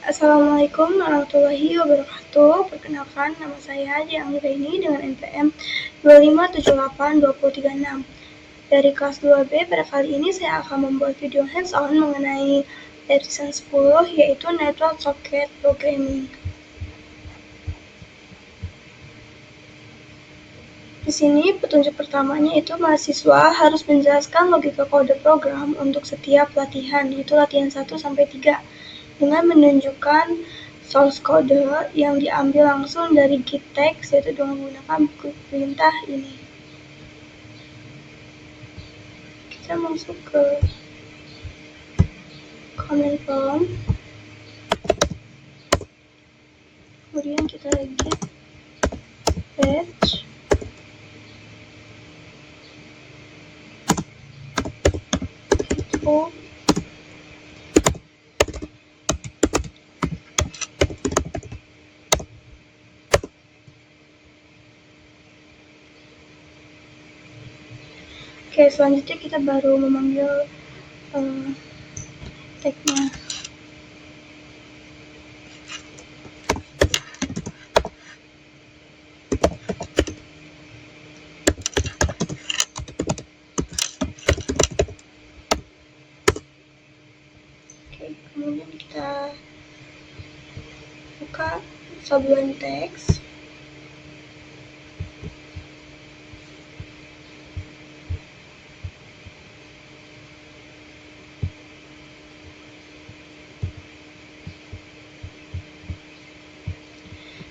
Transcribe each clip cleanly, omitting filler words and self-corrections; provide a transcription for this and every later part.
Assalamualaikum warahmatullahi wabarakatuh. Perkenalkan, nama saya Adi Anggraini dengan NPM 2578236. Dari kelas 2B, pada kali ini saya akan membuat video hands-on mengenai lesson 10, yaitu Network Socket Programming. Di sini petunjuk pertamanya itu mahasiswa harus menjelaskan logika kode program untuk setiap latihan, yaitu latihan 1-3, dengan menunjukkan source code yang diambil langsung dari git text, yaitu dengan menggunakan perintah ini. Kita masuk ke command prompt, kemudian kita git patch info. Oke, selanjutnya kita baru memanggil tag-nya. Oke, kemudian kita buka sablon teks.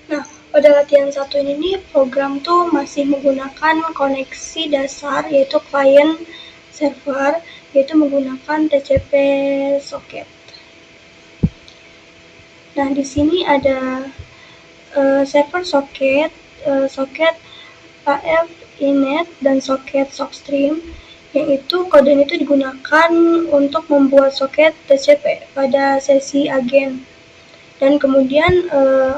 Nah, pada latihan 1 ini program tuh masih menggunakan koneksi dasar, yaitu client server, yaitu menggunakan TCP socket. Nah, di sini ada server socket, socket AF init, dan socket sockstream, yaitu kode itu digunakan untuk membuat socket TCP pada sesi agen. Dan kemudian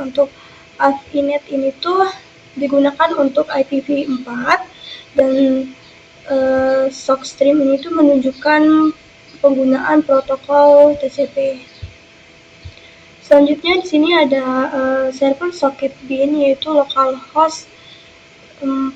untuk AF init ini tuh digunakan untuk IPv4, dan sockstream ini tuh menunjukkan penggunaan protokol TCP. Selanjutnya di sini ada server socket bin, yaitu localhost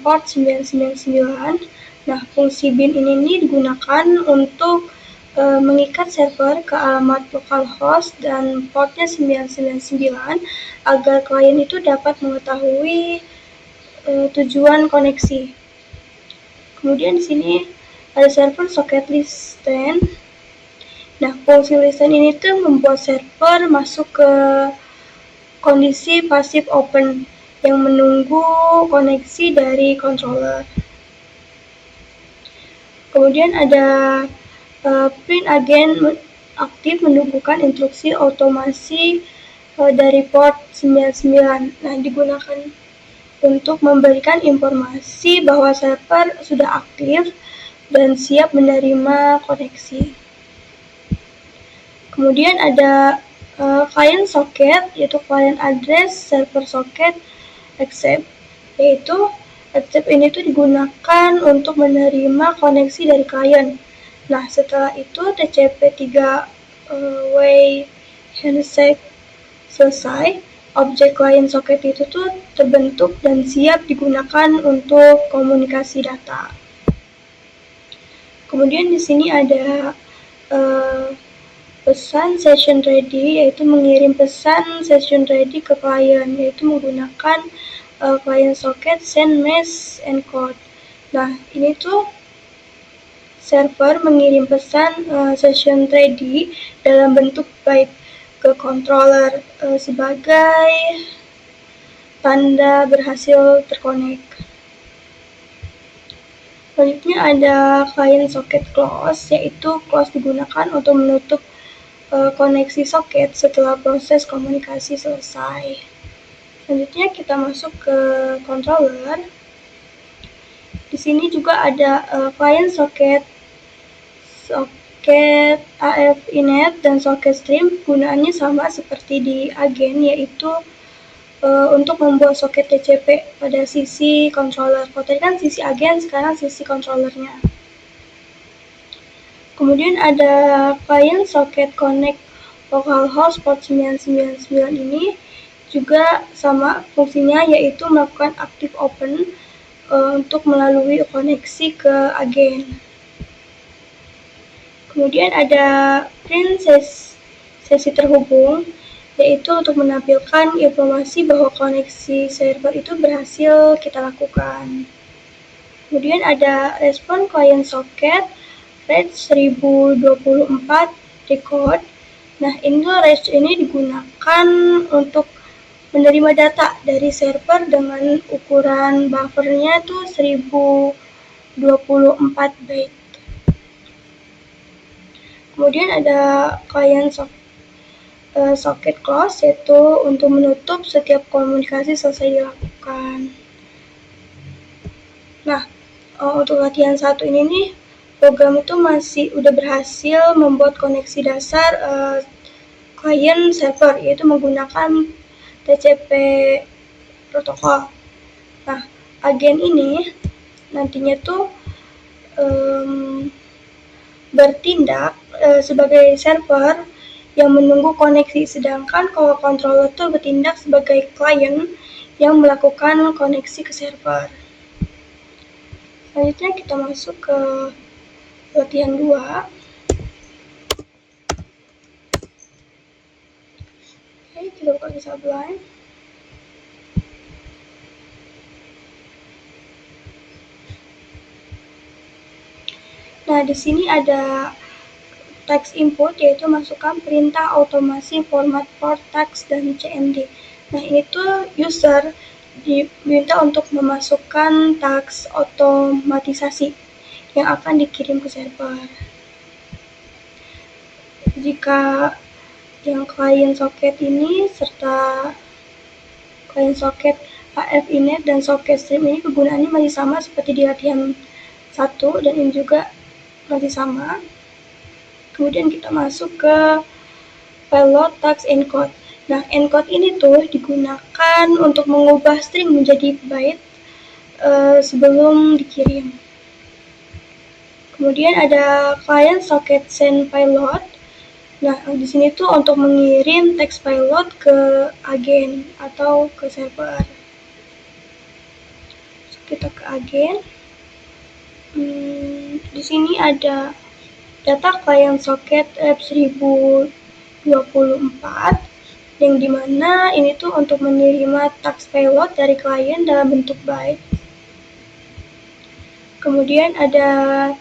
port 999. Nah, fungsi bin ini digunakan untuk mengikat server ke alamat localhost dan portnya 999 agar klien itu dapat mengetahui tujuan koneksi. Kemudian di sini ada server socket listen. Nah, fungsi listen ini tuh membuat server masuk ke kondisi passive open yang menunggu koneksi dari controller. Kemudian ada print agent aktif menunggukan instruksi otomasi dari port 99. Nah, digunakan untuk memberikan informasi bahwa server sudah aktif dan siap menerima koneksi. Kemudian ada client socket, yaitu client address server socket accept, yaitu accept ini tuh digunakan untuk menerima koneksi dari klien. Nah, setelah itu TCP 3-way handshake selesai, objek client socket itu tuh terbentuk dan siap digunakan untuk komunikasi data. Kemudian di sini ada pesan session ready, yaitu mengirim pesan session ready ke klien, yaitu menggunakan client socket send message encode. Nah, ini tuh server mengirim pesan session ready dalam bentuk byte ke controller sebagai tanda berhasil terkonek. Selanjutnya ada client socket close, yaitu close digunakan untuk menutup koneksi socket setelah proses komunikasi selesai. Selanjutnya kita masuk ke controller. Di sini juga ada client socket AF init dan socket stream. Gunaannya sama seperti di agen, yaitu untuk membuat soket TCP pada sisi controller. Kalau tadi kan sisi agen, sekarang sisi controllernya. Kemudian ada client socket connect localhost port 999 ini juga sama fungsinya, yaitu melakukan active open untuk melalui koneksi ke agen. Kemudian ada print sesi terhubung, yaitu untuk menampilkan informasi bahwa koneksi server itu berhasil kita lakukan. Kemudian ada respon client socket range 1024 record. Nah, range ini digunakan untuk menerima data dari server dengan ukuran buffernya itu 1024 byte. Kemudian ada client socket close, yaitu untuk menutup setiap komunikasi selesai dilakukan. Nah, untuk latihan 1 ini nih, program itu udah berhasil membuat koneksi dasar client server, yaitu menggunakan TCP protokol. Nah, agen ini nantinya tuh bertindak sebagai server yang menunggu koneksi, sedangkan kalau controller tuh bertindak sebagai client yang melakukan koneksi ke server. Selanjutnya kita masuk ke latihan 2. Oke, kita buka di Sublime. Nah, di sini ada text input, yaitu masukkan perintah otomasi format port text dan CMD. Nah, ini tuh user diminta untuk memasukkan teks otomatisasi yang akan dikirim ke server. Jika yang client socket ini serta client socket AF init dan socket stream ini kegunaannya masih sama seperti di latihan 1, dan ini juga masih sama. Kemudian kita masuk ke payload text encode. Nah, encode ini tuh digunakan untuk mengubah string menjadi byte sebelum dikirim. Kemudian ada client socket send payload. Nah, di sini tuh untuk mengirim teks payload ke agen atau ke server. So, kita ke agen. Di sini ada data client socket F1024, yang dimana ini tuh untuk menerima teks payload dari klien dalam bentuk byte. Kemudian ada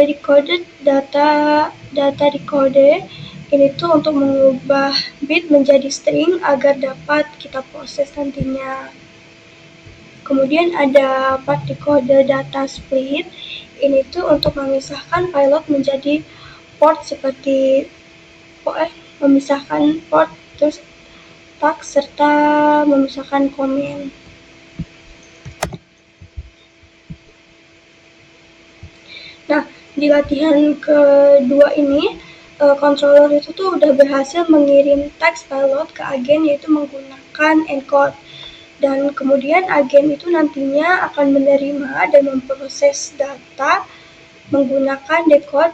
recorded data decode, ini tuh untuk mengubah bit menjadi string agar dapat kita proses nantinya. Kemudian ada part decoder data split, ini tuh untuk memisahkan payload menjadi port seperti memisahkan port, terus tag, serta memisahkan komen. Nah, di latihan kedua ini, controller itu tuh udah berhasil mengirim teks payload ke agen, yaitu menggunakan encode. Dan kemudian agen itu nantinya akan menerima dan memproses data menggunakan decode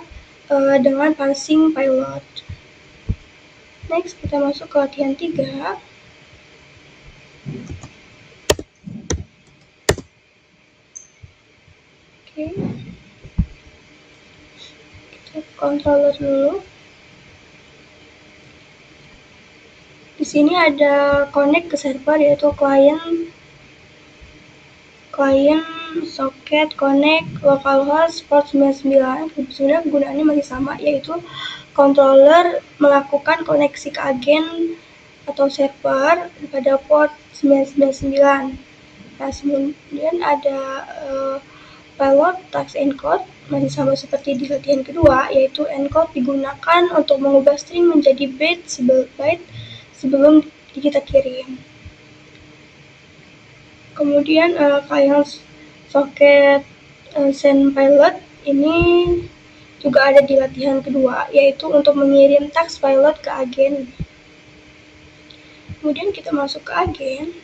dengan parsing payload. Next, kita masuk ke latihan 3. Oke. Kita controller dulu. Di sini ada connect ke server, yaitu client socket connect localhost port 99. Sebenarnya kegunaannya masih sama, yaitu controller melakukan koneksi ke agen atau server pada port 999. Nah, kemudian ada payload text encode, masih sama seperti di latihan kedua, yaitu encode digunakan untuk mengubah string menjadi byte sebelum kita kirim. Kemudian client socket send payload ini juga ada di latihan kedua, yaitu untuk mengirim teks payload ke agen. Kemudian kita masuk ke agen.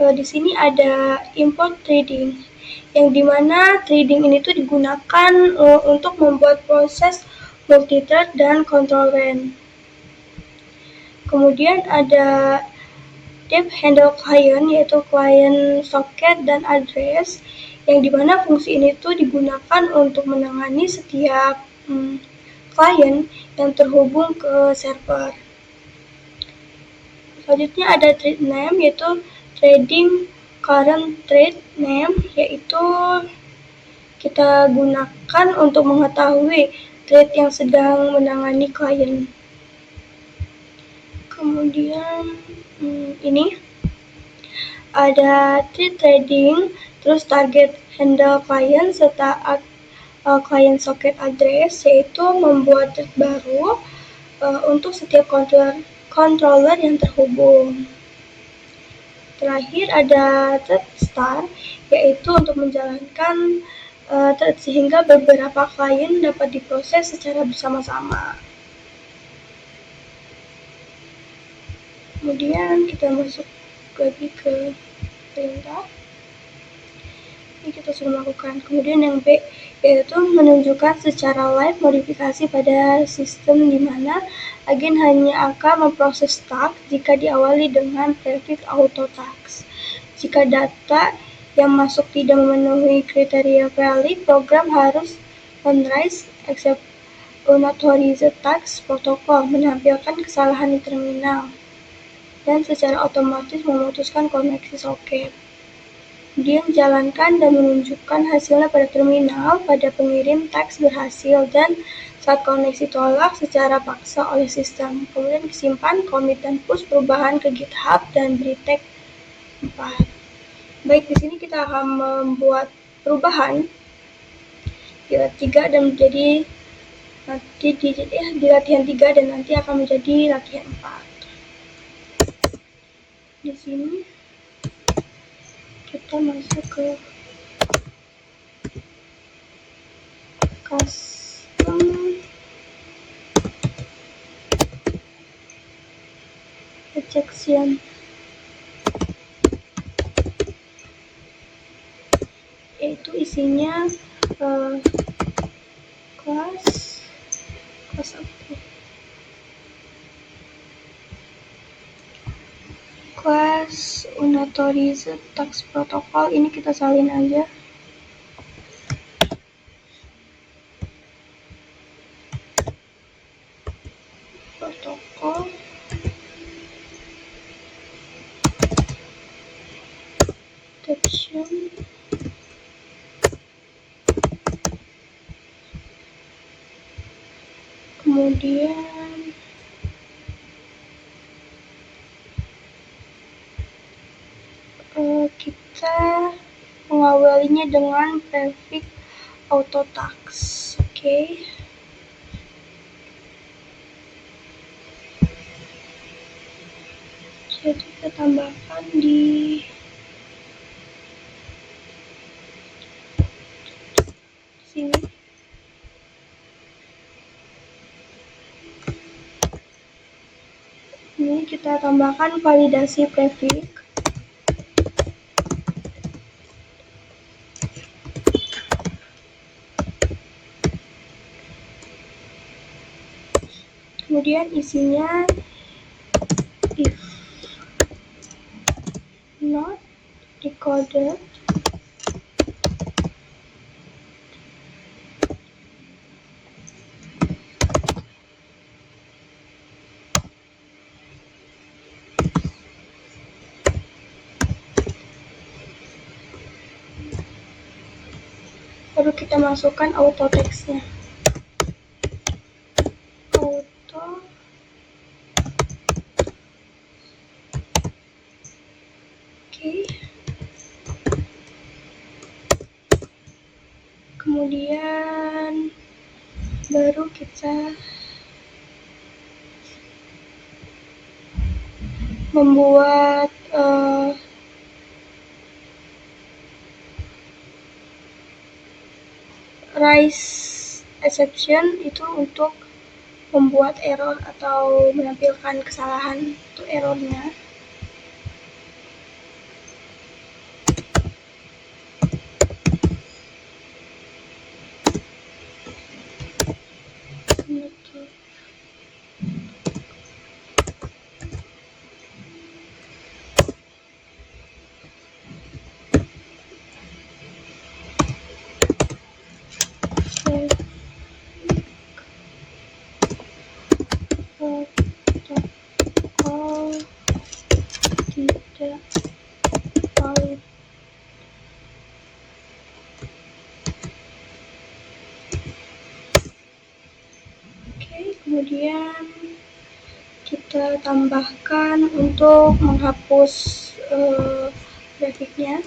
Di sini ada import threading, yang dimana threading ini tuh digunakan untuk membuat proses multithread, dan control WAN. Kemudian ada deep handle client, yaitu client socket dan address, yang dimana fungsi ini tuh digunakan untuk menangani setiap klien yang terhubung ke server. Selanjutnya ada thread name, yaitu trading current thread name, yaitu kita gunakan untuk mengetahui thread yang sedang menangani klien. Kemudian ini ada thread trading, terus target handle client, serta client socket address, yaitu membuat thread baru untuk setiap controller yang terhubung. Terakhir ada thread start, yaitu untuk menjalankan thread sehingga beberapa klien dapat diproses secara bersama-sama. Kemudian kita masuk lagi ke perintah. Ini kita sudah lakukan. Kemudian yang B, yaitu menunjukkan secara live modifikasi pada sistem di mana agen hanya akan memproses task jika diawali dengan prefix auto task. Jika data yang masuk tidak memenuhi kriteria valid, program harus unraise except unauthorized task protokol, menampilkan kesalahan di terminal, dan secara otomatis memutuskan koneksi soket. Kemudian jalankan dan menunjukkan hasilnya pada terminal pada pengirim teks berhasil dan saat koneksi tolak secara paksa oleh sistem. Kemudian simpan, commit, dan push perubahan ke GitHub dan beri tag 4. Baik, di sini kita akan membuat perubahan di lat 3 dan menjadi nanti di latihan 3 dan nanti akan menjadi latihan 4. Di sini kita masuk ke custom rejection. Yaitu isinya class unauthorized task protocol. Ini kita salin aja. Protokol detection kemudian kita mengawalinya dengan prefix auto task. Oke. Jadi kita tambahkan di sini. Ini kita tambahkan validasi prefix. Kemudian isinya if not recorded baru kita masukkan auto text-nya. Kemudian baru kita membuat raise exception, itu untuk membuat error atau menampilkan kesalahan untuk errornya. protokol tidak valid. Oke, kemudian kita tambahkan untuk menghapus grafiknya.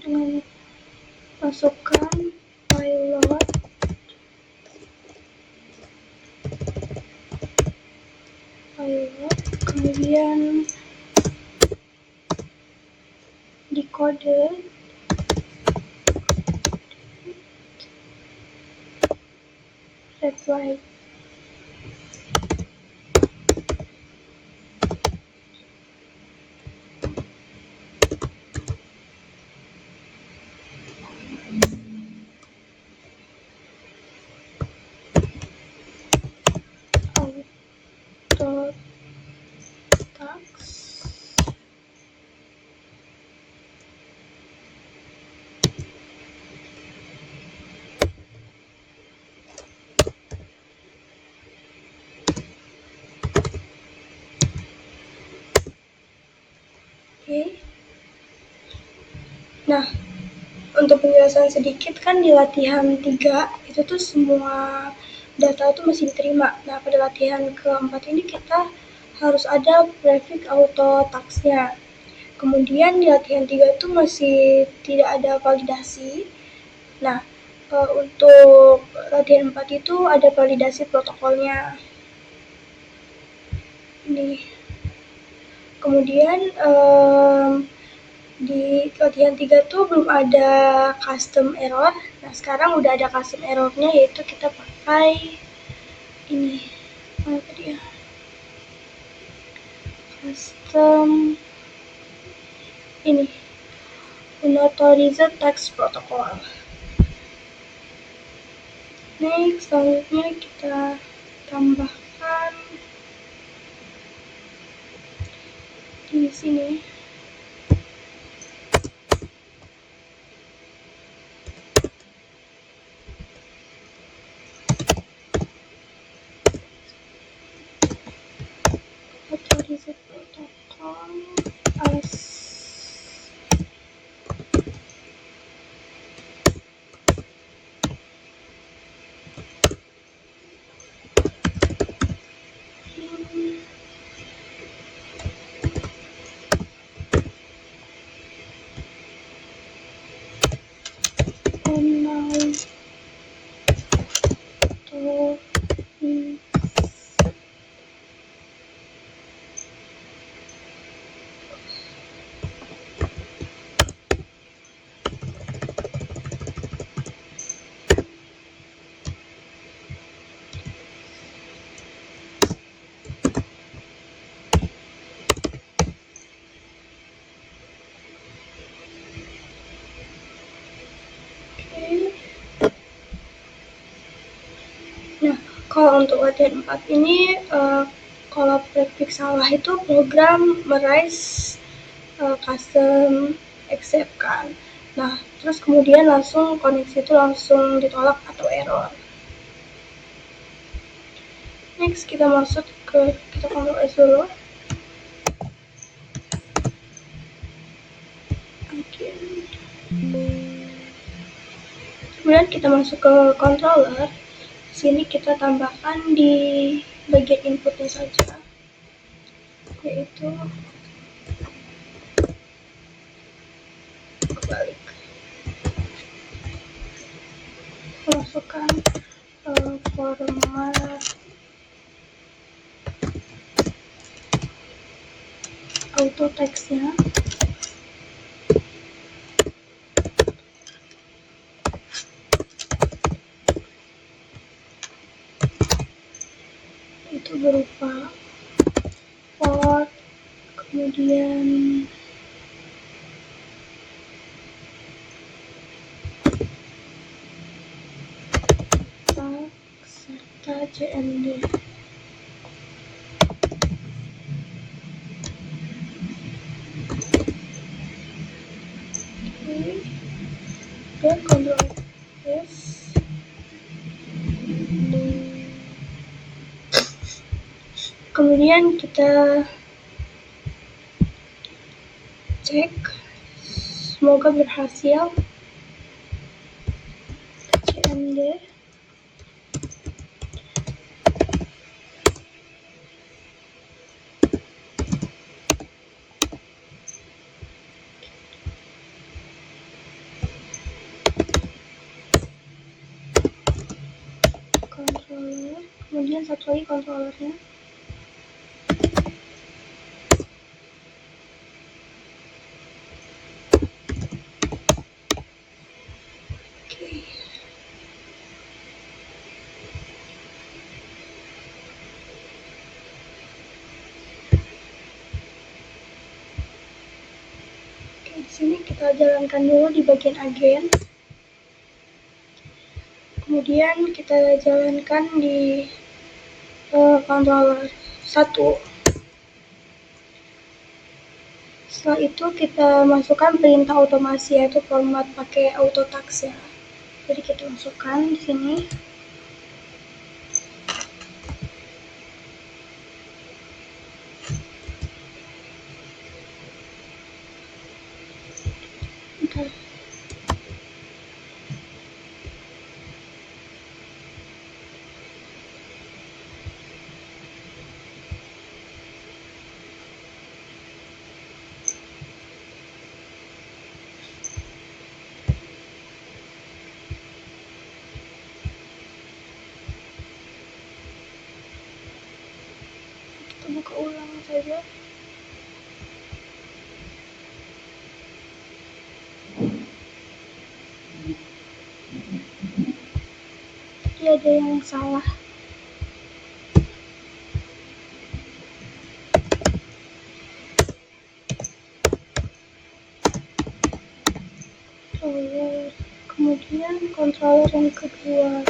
Dengan masukkan pilot kemudian dikode red light. Auto task oke. Nah, untuk penjelasan sedikit, kan di latihan 3 itu tuh semua data itu masih diterima. Nah, pada latihan keempat ini kita harus ada prefix auto task-nya. Kemudian di latihan 3 itu masih tidak ada validasi. Nah, untuk latihan 4 itu ada validasi protokolnya. Ini. Kemudian di latihan 3 tuh belum ada custom error. Nah, sekarang udah ada custom errornya, yaitu kita pakai ini. Apa dia? Custom ini. Unauthorized text protocol. Next, selanjutnya kita tambahkan di sini. Authorized protocol as now to Nah, kalau untuk latihan 4 ini, kalau prefix salah itu program merise custom accept kan. Nah, terus kemudian langsung koneksi itu langsung ditolak atau error. Next, kita masuk ke, kita Ctrl S dulu. Kemudian kita masuk ke controller. Sini kita tambahkan di bagian inputnya saja, yaitu kebalik. Masukkan format auto text-nya. CMD. Dan Ctrl S. Kemudian kita cek, semoga berhasil. CMD. Controller, kemudian satu lagi controllernya. Di sini kita jalankan dulu di bagian agen. Kemudian kita jalankan di controller 1. Setelah itu kita masukkan perintah otomasi, yaitu format pakai auto task ya. Jadi kita masukkan di sini. Bentar. Kita buka ulang saja. Tadi ada yang salah. Kemudian controller yang kedua.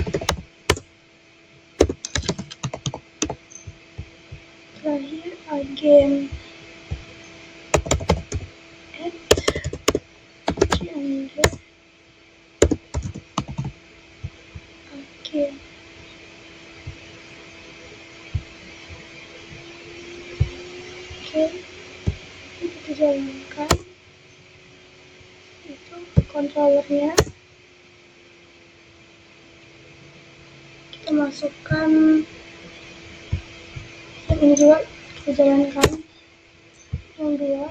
Terakhir agen add CMD agen. Oke, kita jalankan. Itu controllernya. Kita masukkan yang ini juga, kita jalankan yang 2.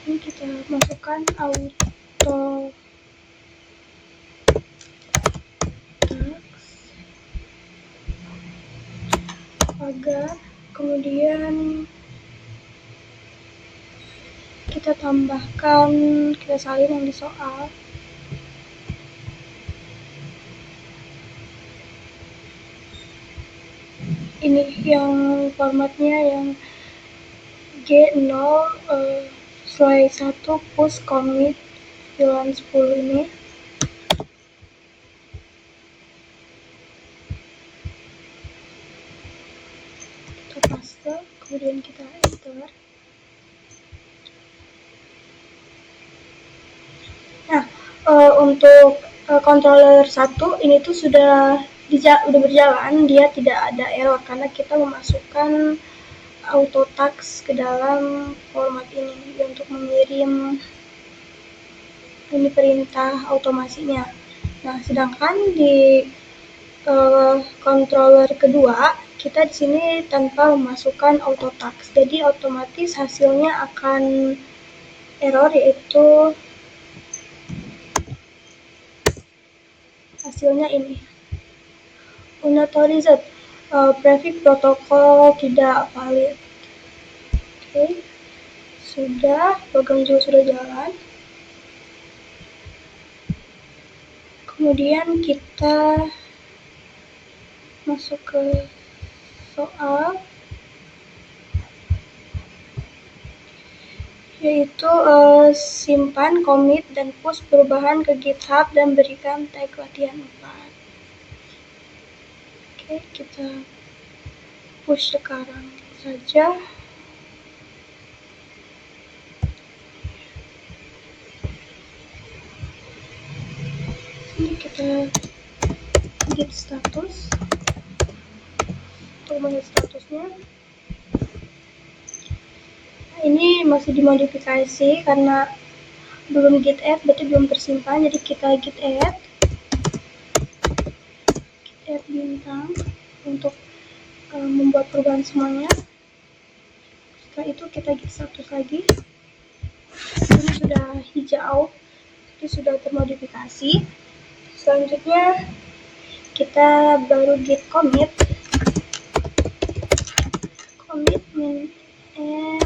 Ini kita masukkan auto task agar kemudian kita tambahkan, kita salin yang di soal. Ini yang formatnya yang G0 slide 1 push commit bulan 10 ini. Kita paste, kemudian kita enter. Nah, untuk controller 1 ini tuh sudah berjalan, dia tidak ada error karena kita memasukkan auto task ke dalam format ini untuk mengirim ini perintah otomasinya. Nah, sedangkan di controller kedua kita di sini tanpa memasukkan auto task, jadi otomatis hasilnya akan error, yaitu hasilnya ini unauthorized, prefix protokol tidak valid. Oke, sudah, program juga sudah jalan. Kemudian kita masuk ke soal. yaitu simpan, commit, dan push perubahan ke GitHub dan berikan tag latihan 4. Oke, kita push sekarang saja. Ini kita git status untuk melihat statusnya. Nah, ini masih dimodifikasi karena belum git add, berarti belum tersimpan, jadi kita git add bintang untuk membuat perubahan semuanya. Setelah itu kita git status lagi. Ini sudah hijau, jadi sudah termodifikasi. Selanjutnya kita baru git commit min m,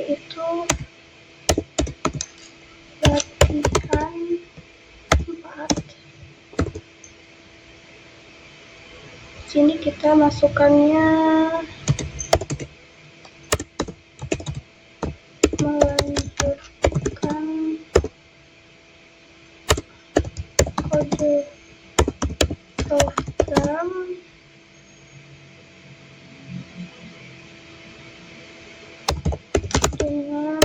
yaitu latihan 4. Sini kita masukkannya melanjutkan kode program dengan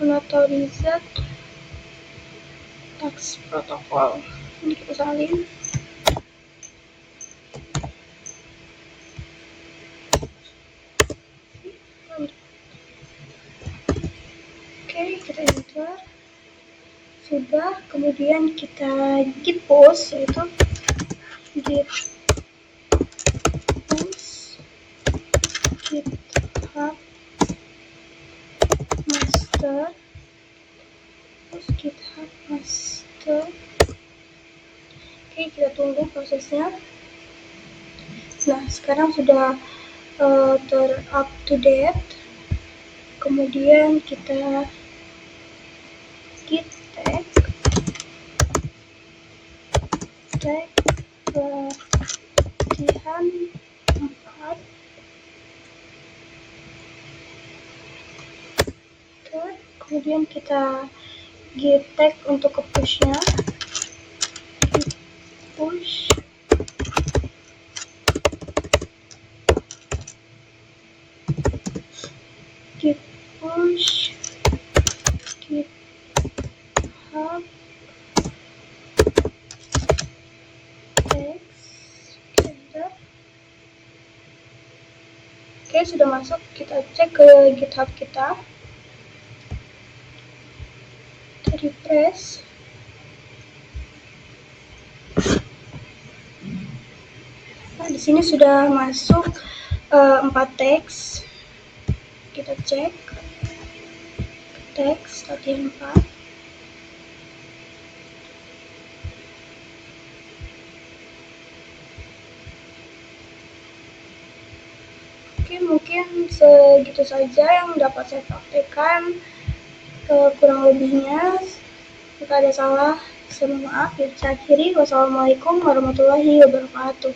unauthorized task protocol. Ini kita salin. Oke, kita enter. Sudah, kemudian kita git push, yaitu git push GitHub master, terus GitHub master. Oke, kita tunggu prosesnya. Nah, sekarang sudah up to date. Kemudian kita git tag latihan 4. Kemudian kita git tag untuk ke pushnya, push git push GitHub text. Oke, sudah masuk. Kita cek ke GitHub kita. Kita refresh. Nah, di sini sudah masuk 4 teks. Kita cek teks latihan 4. Oke, mungkin segitu saja yang dapat saya praktekkan. Kurang lebihnya, jika ada salah, saya mohon maaf. Saya akhiri. Wassalamualaikum warahmatullahi wabarakatuh.